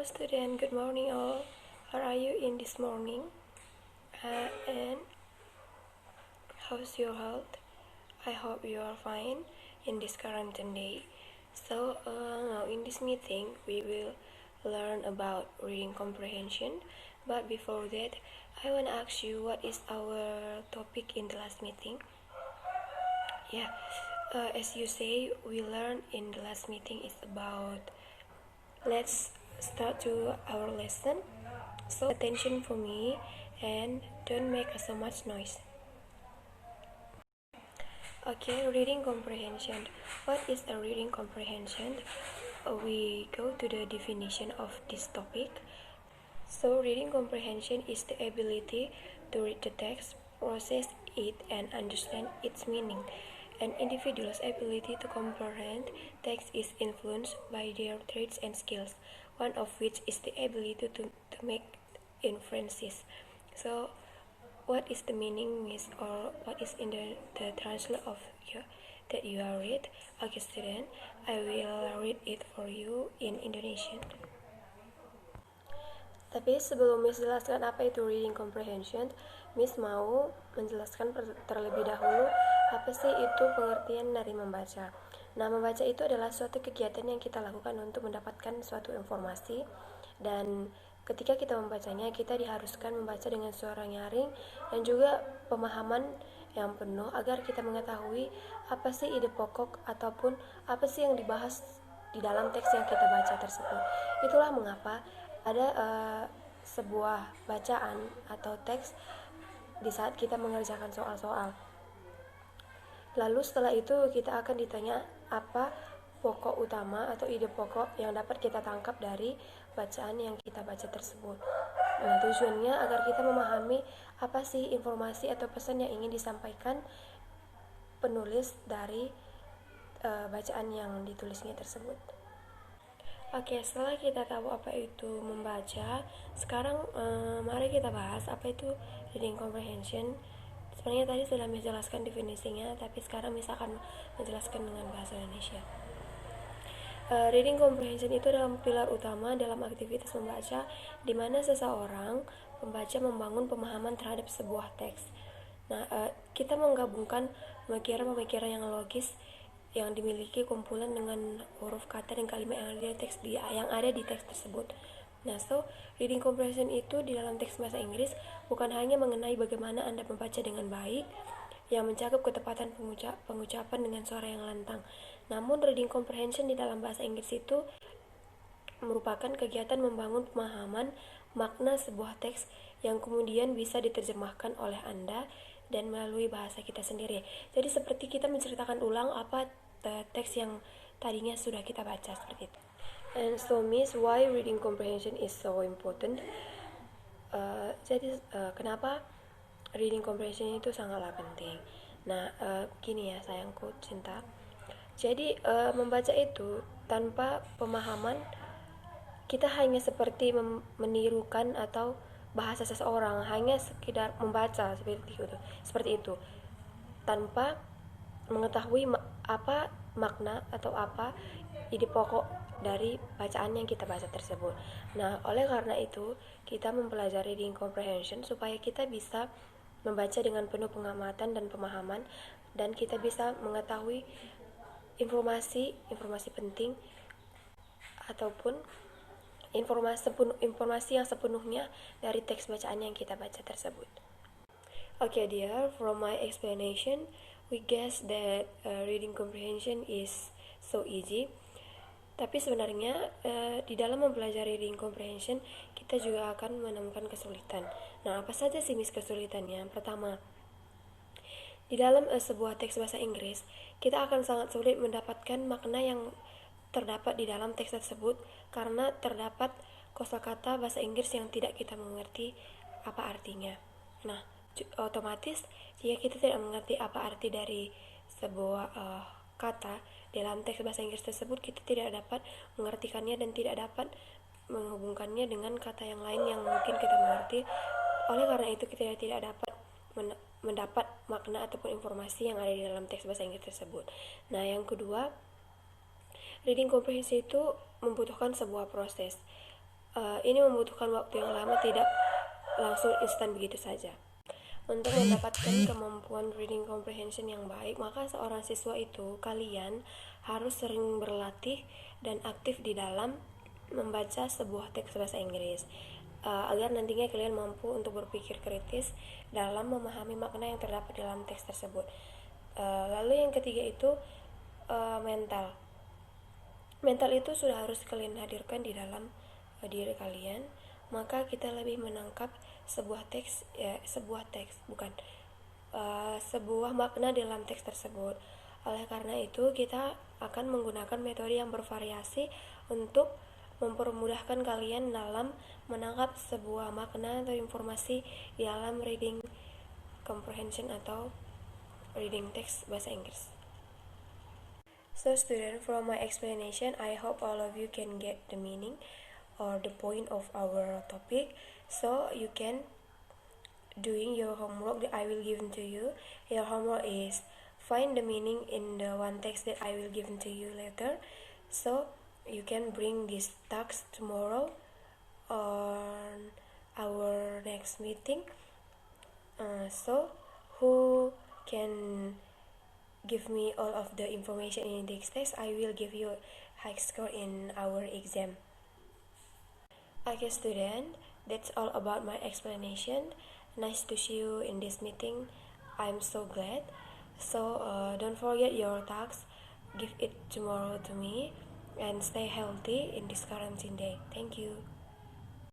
Hello student, good morning all. How are you in this morning? And how's your health? I hope you are fine in this quarantine day. So now in this meeting we will learn about reading comprehension. But before that, I want to ask you what is our topic in the last meeting? Yeah, as you say, we learned in the last meeting is about. Let's start to our lesson. So attention for me and don't make so much noise. Okay, reading comprehension. What is a reading comprehension? We go to the definition of this topic. So reading comprehension is the ability to read the text, process it, and understand its meaning. An individual's ability to comprehend text is influenced by their traits and skills, one of which is the ability to make inferences. So, what is the meaning or what is in the translation of that you are read? Okay, student, I will read it for you in Indonesian. Tapi sebelum Miss jelaskan apa itu reading comprehension, Miss mau menjelaskan terlebih dahulu apa sih itu pengertian dari membaca. Nah, membaca itu adalah suatu kegiatan yang kita lakukan untuk mendapatkan suatu informasi, dan ketika kita membacanya, kita diharuskan membaca dengan suara nyaring dan juga pemahaman yang penuh agar kita mengetahui apa sih ide pokok ataupun apa sih yang dibahas di dalam teks yang kita baca tersebut. Itulah mengapa ada sebuah bacaan atau teks di saat kita mengerjakan soal-soal. Lalu setelah itu kita akan ditanya apa pokok utama atau ide pokok yang dapat kita tangkap dari bacaan yang kita baca tersebut. Nah, tujuannya agar kita memahami apa sih informasi atau pesan yang ingin disampaikan penulis dari bacaan yang ditulisnya tersebut. Oke, setelah kita tahu apa itu membaca, sekarang mari kita bahas apa itu reading comprehension. Sebenarnya tadi sudah menjelaskan definisinya, tapi sekarang misalkan menjelaskan dengan bahasa Indonesia. Reading comprehension itu adalah pilar utama dalam aktivitas membaca, di mana seseorang pembaca membangun pemahaman terhadap sebuah teks. Nah, kita menggabungkan pemikiran-pemikiran yang logis yang dimiliki kumpulan dengan huruf kata dan kalimat yang ada di teks tersebut. Nah, so reading comprehension itu di dalam teks bahasa Inggris bukan hanya mengenai bagaimana Anda membaca dengan baik, yang mencakup ketepatan pengucapan dengan suara yang lantang. Namun reading comprehension di dalam bahasa Inggris itu merupakan kegiatan membangun pemahaman makna sebuah teks yang kemudian bisa diterjemahkan oleh Anda dan melalui bahasa kita sendiri. Jadi seperti kita menceritakan ulang apa teks yang tadinya sudah kita baca, seperti itu. And so Miss, why reading comprehension is so important? Kenapa reading comprehension itu sangatlah penting. Nah, gini ya sayangku cinta. Jadi membaca itu tanpa pemahaman kita hanya seperti menirukan atau bahasa seseorang, hanya sekedar membaca seperti itu tanpa mengetahui apa makna atau apa ide pokok dari bacaan yang kita baca tersebut. Nah, oleh karena itu kita mempelajari reading comprehension supaya kita bisa membaca dengan penuh pengamatan dan pemahaman, dan kita bisa mengetahui informasi penting ataupun informasi yang sepenuhnya dari teks bacaan yang kita baca tersebut. Okay, dear, from my explanation, we guess that reading comprehension is so easy. Tapi sebenarnya di dalam mempelajari reading comprehension kita juga akan menemukan kesulitan. Nah, apa saja sih Miss kesulitannya? Pertama, di dalam sebuah teks bahasa Inggris, kita akan sangat sulit mendapatkan makna yang terdapat di dalam teks tersebut karena terdapat kosakata bahasa Inggris yang tidak kita mengerti apa artinya. Nah, otomatis jika kita tidak mengerti apa arti dari sebuah kata dalam teks bahasa Inggris tersebut, kita tidak dapat mengartikannya dan tidak dapat menghubungkannya dengan kata yang lain yang mungkin kita mengerti. Oleh karena itu kita tidak dapat mendapat makna ataupun informasi yang ada di dalam teks bahasa Inggris tersebut. Nah, yang kedua, reading comprehension itu membutuhkan sebuah proses. Ini membutuhkan waktu yang lama, tidak langsung instan begitu saja. Untuk mendapatkan kemampuan reading comprehension yang baik, maka seorang siswa itu, kalian harus sering berlatih dan aktif di dalam membaca sebuah teks bahasa Inggris, agar nantinya kalian mampu untuk berpikir kritis dalam memahami makna yang terdapat dalam teks tersebut. Lalu yang ketiga itu mental. Mental itu sudah harus kalian hadirkan di dalam diri kalian, maka kita lebih menangkap sebuah sebuah makna dalam teks tersebut. Oleh karena itu, kita akan menggunakan metode yang bervariasi untuk mempermudahkan kalian dalam menangkap sebuah makna atau informasi di dalam reading comprehension atau reading text bahasa Inggris. So student, from my explanation, I hope all of you can get the meaning or the point of our topic, so you can doing your homework that I will give to you. Your homework is find the meaning in the one text that I will give to you later, so you can bring this task tomorrow on our next meeting. So who can give me all of the information in this text, I will give you high score in our exam. Okay student, that's all about my explanation. Nice to see you in this meeting. I'm so glad. So don't forget your task. Give it tomorrow to me and stay healthy in this quarantine day. Thank you.